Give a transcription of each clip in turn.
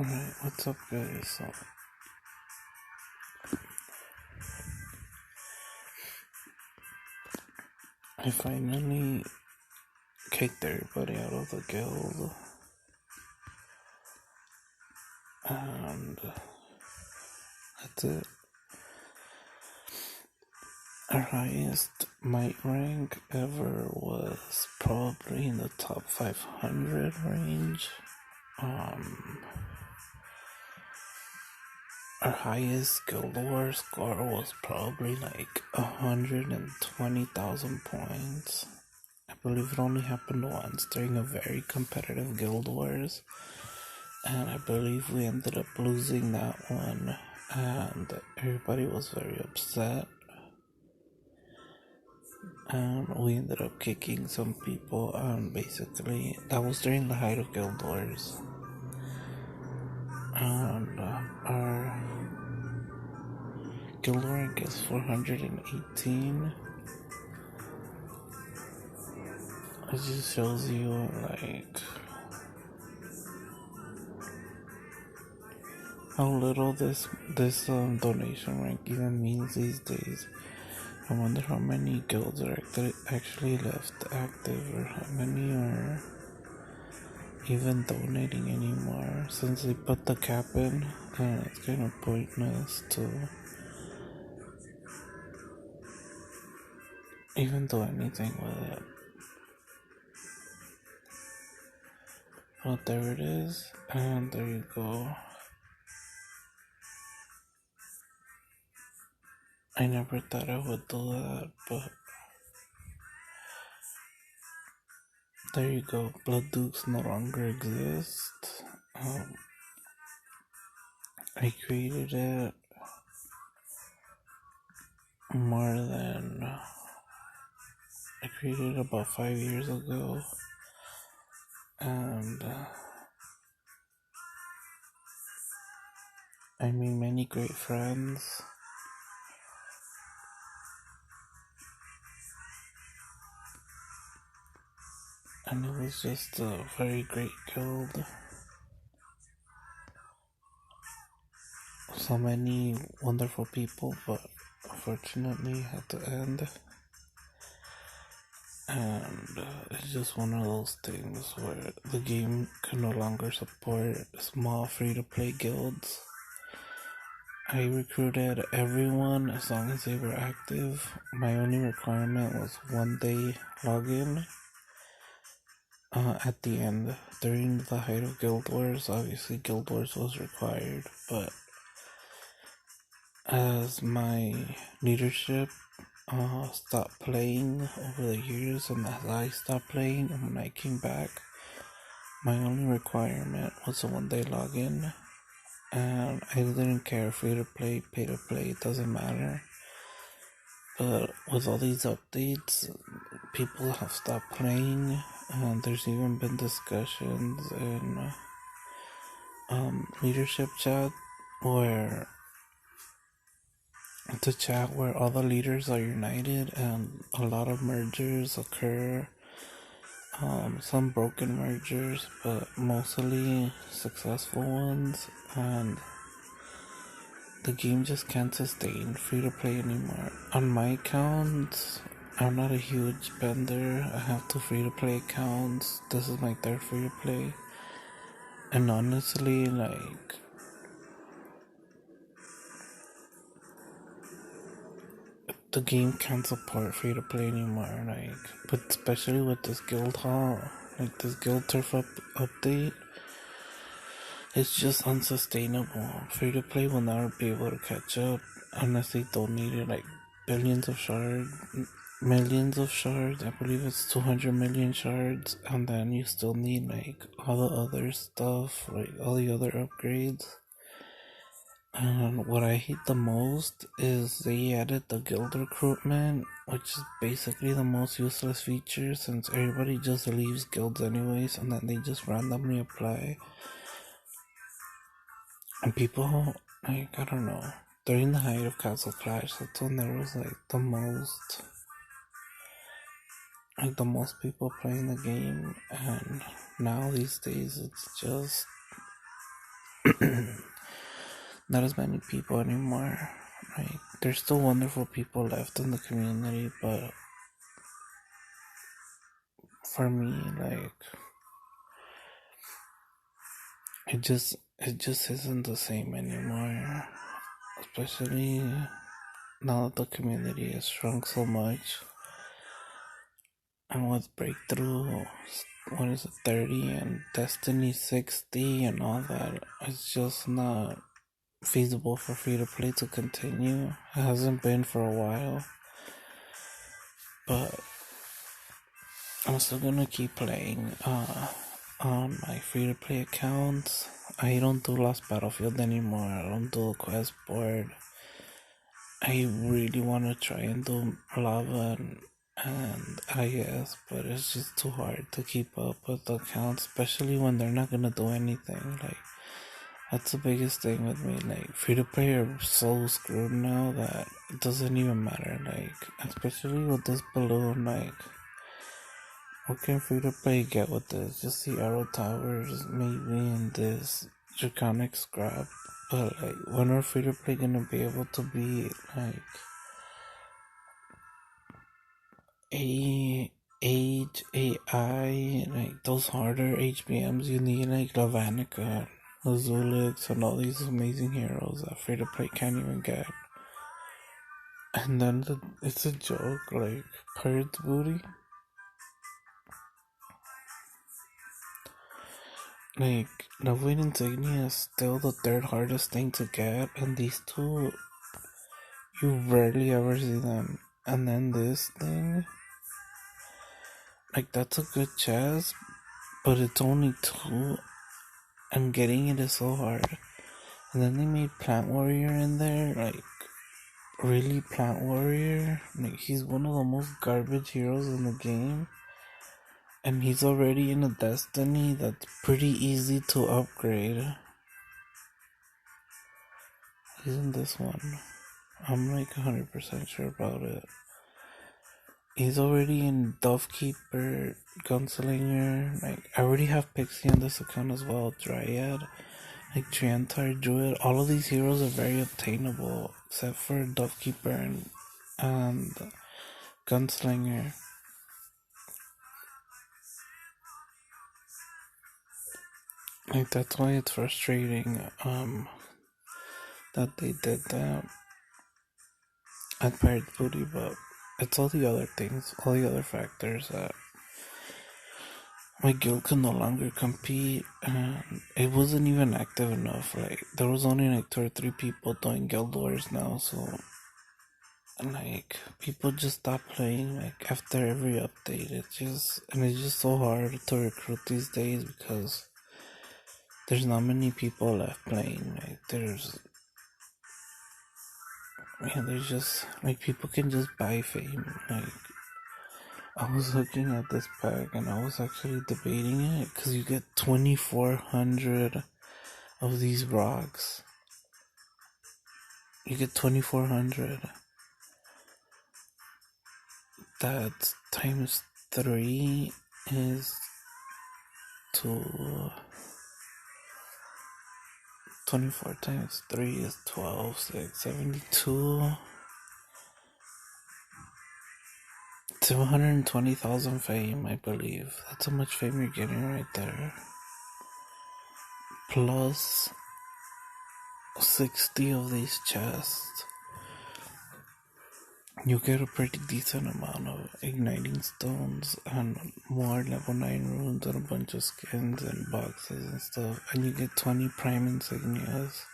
Alright, what's up guys? So I finally kicked everybody out of the guild and that's it. Our highest might rank ever was probably in the top 500 range. Our highest Guild War score was probably like 120,000 points. I believe it only happened once during a very competitive Guild Wars, and I believe we ended up losing that one, and everybody was very upset, and we ended up kicking some people, and basically that was during the height of Guild Wars, and our Guild rank is 418. It just shows you like how little this donation rank even means these days. I wonder how many guilds are actually left active, or how many are even donating anymore, since they put the cap in, and it's kind of pointless to even do anything with it. But there it is, and there you go. I never thought I would do that, but there you go. Blooddukes no longer exist. I created it I created it about 5 years ago, and I made many great friends. And it was just a very great guild. So many wonderful people, but unfortunately had to end. And it's just one of those things where the game can no longer support small free-to-play guilds. I recruited everyone as long as they were active. My only requirement was 1 day login. At the end, during the height of Guild Wars, obviously Guild Wars was required, but as my leadership stopped playing over the years, and as I stopped playing, and when I came back, my only requirement was a 1 day login, and I didn't care, free to play, pay to play, it doesn't matter. But with all these updates, people have stopped playing, and there's even been discussions in leadership chat where all the leaders are united, and a lot of mergers occur. Some broken mergers, but mostly successful ones, and the game just can't sustain free to play anymore. On my account, I'm not a huge spender. I have 2 free to play accounts. This is my 3rd free to play, and honestly, like, the game can't support free to play anymore. Like, but especially with this guild hall, like this guild turf update, it's just unsustainable. Free to play will never be able to catch up unless they donated like millions of shards. I believe it's 200 million shards, and then you still need like all the other stuff, like all the other upgrades. And what I hate the most is they added the guild recruitment, which is basically the most useless feature, since everybody just leaves guilds anyways, and then they just randomly apply. And people, like, I don't know, during the height of Castle Clash, that's when there was like the most people playing the game, and now these days it's just not as many people anymore. Like, there's still wonderful people left in the community, but for me, like, it just isn't the same anymore. Especially now that the community has shrunk so much, and with Breakthrough, what is it, 30, and Destiny 60, and all that, it's just not feasible for free to play to continue. It hasn't been for a while, but I'm still gonna keep playing on my free to play accounts. I don't do Lost Battlefield anymore. I don't do Quest Board. I really want to try and do Lava and IS, but it's just too hard to keep up with the accounts, especially when they're not gonna do anything. Like, that's the biggest thing with me. Like, free to play are so screwed now that it doesn't even matter. Like, especially with this balloon, like, what can free to play get with this? Just the arrow towers, maybe, and this draconic scrap. But, like, when are free to play gonna be able to be, like, Age, AI, like, those harder HBMs you need, like Lavanica, Blooddukes, and all these amazing heroes that free to play can't even get. And then it's a joke, like, Pirate's Booty. Like, Lovely Insignia is still the third hardest thing to get, and these two, you rarely ever see them. And then this thing, like, that's a good chest, but it's only 2, and getting it is so hard. And then they made Plant Warrior in there, like, really Plant Warrior? Like, he's one of the most garbage heroes in the game. And he's already in a Destiny that's pretty easy to upgrade. He's in this one. I'm like 100% sure about it. He's already in Dovekeeper, Gunslinger. Like, I already have Pixie on this account as well, Dryad. Like, Triantar, Druid, all of these heroes are very obtainable, except for Dovekeeper and Gunslinger. Like, that's why it's frustrating, that they did that at Pirate's Booty, but it's all the other things, all the other factors that my guild could no longer compete, and it wasn't even active enough. Like, there was only like 2 or 3 people doing guild wars now, so, and like, people just stop playing, like, after every update. It's just so hard to recruit these days because there's not many people left playing. Like, there's just, like, people can just buy fame. Like, I was looking at this pack and I was actually debating it because you get 2,400 of these rocks. You get 2,400. That's times 3 is to 24 times 3 is 12, 6, 72. 220,000 fame, I believe. That's how much fame you're getting right there. Plus 60 of these chests. You get a pretty decent amount of igniting stones and more level 9 runes and a bunch of skins and boxes and stuff. And you get 20 prime insignias.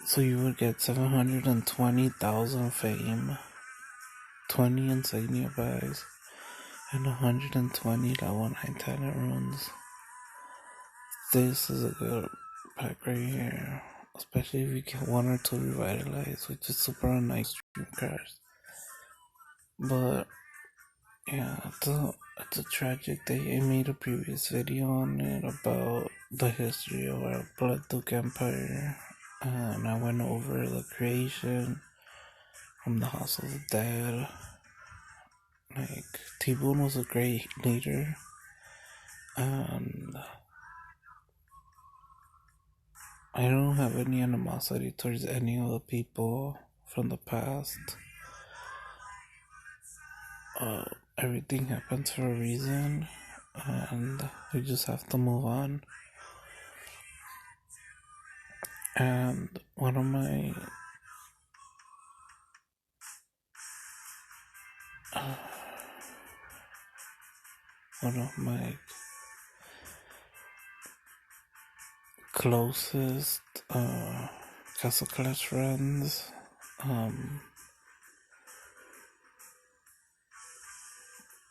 So you would get 720,000 fame, 20 insignia bags, and 120 level 9 talent runes. This is a good pack right here. Especially if you get 1 or 2 revitalized, which is super nice stream crash. But yeah, it's a tragic day. I made a previous video on it about the history of our Blooddukes Empire, and I went over the creation from the House of the Dead. Like, T-Boone was a great leader, and I don't have any animosity towards any of the people from the past. Everything happens for a reason, and we just have to move on. And one of my closest Castle Clash friends,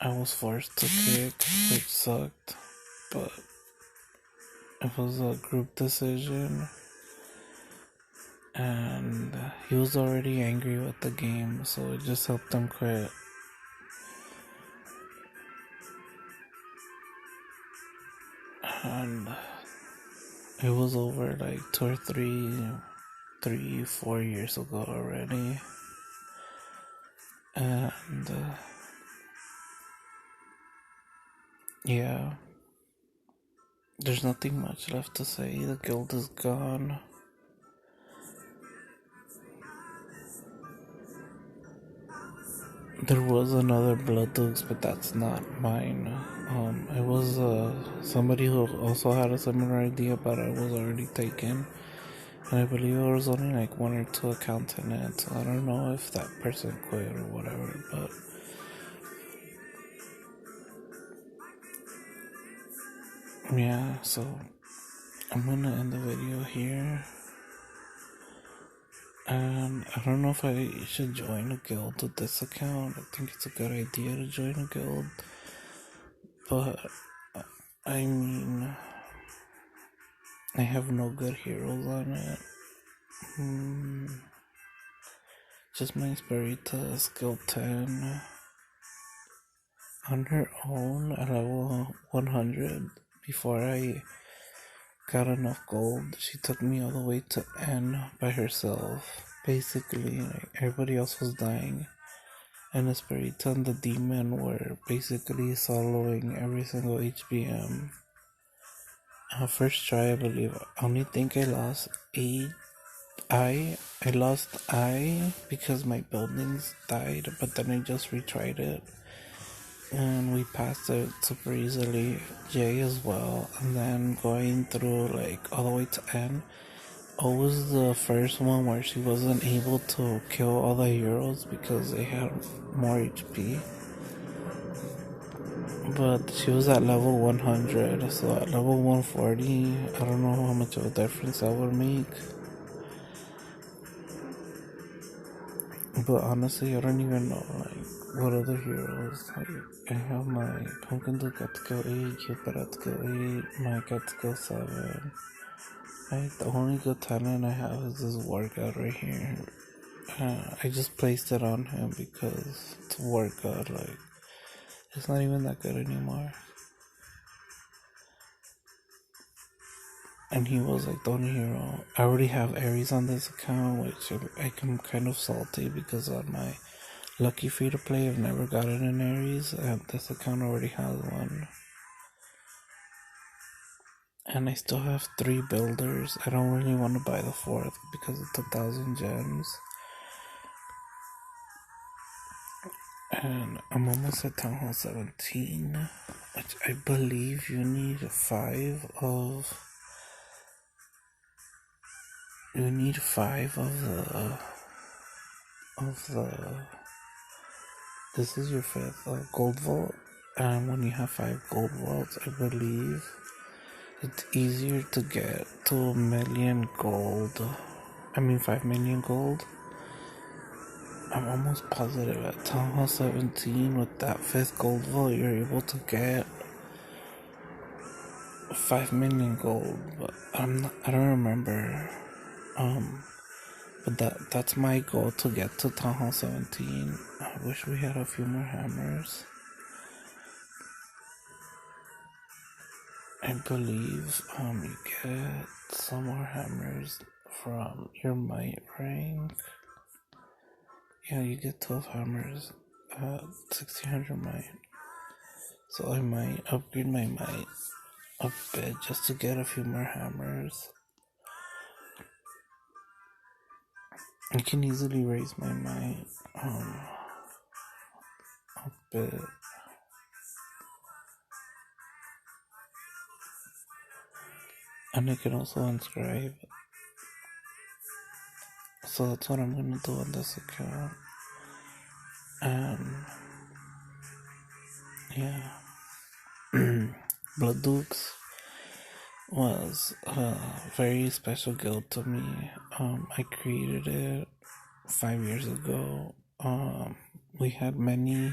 I was forced to kick, which sucked, but it was a group decision, and he was already angry with the game, so it just helped him quit. And it was over like 2 or 4 years ago already. And yeah, there's nothing much left to say. The guild is gone. There was another Blooddukes, but that's not mine. It was somebody who also had a similar idea, but I was already taken. And I believe there was only like 1 or 2 accounts in it, so I don't know if that person quit or whatever, but yeah, so I'm gonna end the video here. And I don't know if I should join a guild with this account. I think it's a good idea to join a guild, but I mean, I have no good heroes on it. Just my Inspirita skill 10 on her own at level 100. Before I got enough gold, she took me all the way to N by herself. Basically, like, everybody else was dying, and Inspirita and the demon were basically soloing every single HBM. First try, I believe. I only think I lost 8. I lost I because my buildings died, but then I just retried it and we passed it super easily. J as well, and then going through like all the way to N. O was the first one where she wasn't able to kill all the heroes because they had more HP. But she was at level 100, so at level 140, I don't know how much of a difference that would make. But honestly, I don't even know like what other heroes. Like, I have my Pumpkin Duke at skill 8, Cupid at skill 8, Mike at skill 7. The only good talent I have is this workout right here. I just placed it on him because it's workout. Like, it's not even that good anymore. And he was like the only hero. I already have Aries on this account, which I'm kind of salty because on my lucky free to play I've never gotten an Aries, and this account already has one. And I still have 3 builders. I don't really want to buy the 4th because it's 1,000 gems. And I'm almost at Town Hall 17, which I believe you need 5 of... You need 5 of the... This is your 5th gold vault. And when you have 5 gold vaults, I believe it's easier to get to 1 million gold. 5 million gold. I'm almost positive at Town Hall 17 with that 5th gold vault, you're able to get 5 million gold, but I don't remember. But that's my goal, to get to Town Hall 17. I wish we had a few more hammers. I believe you get some more hammers from your might rank. Yeah, you get 12 hammers at 1600 might. So I might upgrade my might a bit just to get a few more hammers. I can easily raise my mind a bit. And I can also inscribe. So that's what I'm gonna do on this account. And yeah. Blooddukes was a very special guild to me. I created it 5 years ago. We had many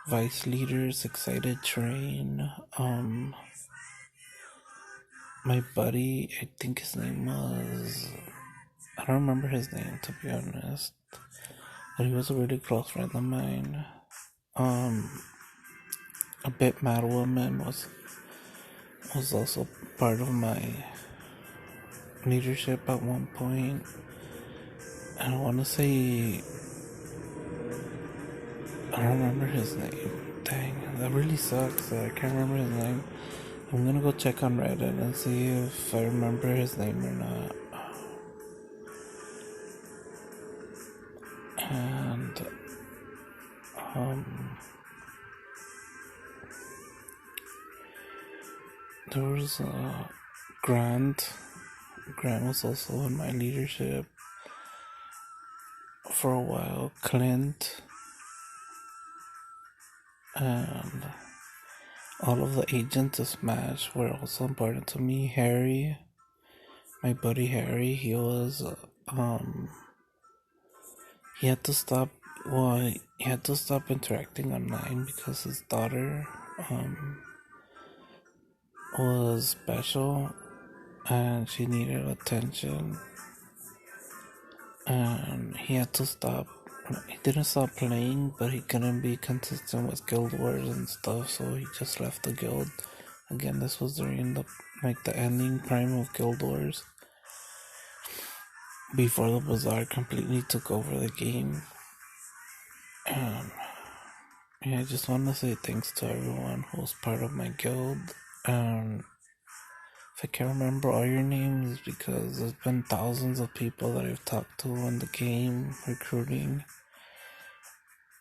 vice leaders, excited train. My buddy, I think his name was, I don't remember his name to be honest, but he was a really close friend of mine. A bit mad woman was also part of my leadership at one point. And I want to say, I don't remember his name. Dang, that really sucks that I can't remember his name. I'm gonna go check on Reddit and see if I remember his name or not. And there was Grant. Grant was also in my leadership for a while. Clint. And all of the agents of Smash were also important to me. Harry, my buddy Harry, he was he had to stop interacting online because his daughter was special and she needed attention, and he had to stop. He didn't stop playing, but he couldn't be consistent with guild wars and stuff, so he just left the guild. Again, this was during the ending prime of guild wars, before the bazaar completely took over the game. Yeah, I just want to say thanks to everyone who was part of my guild. If I can't remember all your names, because there's been thousands of people that I've talked to in the game, recruiting,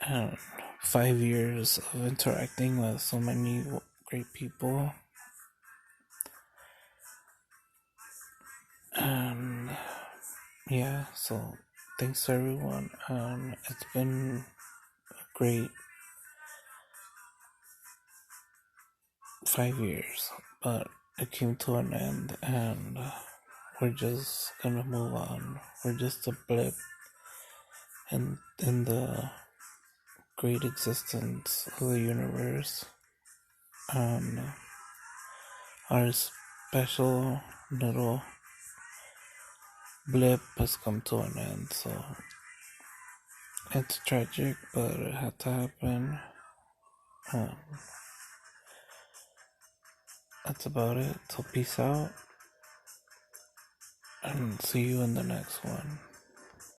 and 5 years of interacting with so many great people. And yeah, so thanks to everyone. It's been a great 5 years, but it came to an end, and we're just gonna move on. We're just a blip in the great existence of the universe. Our special little blip has come to an end, so it's tragic, but it had to happen. That's about it. So peace out, and see you in the next one.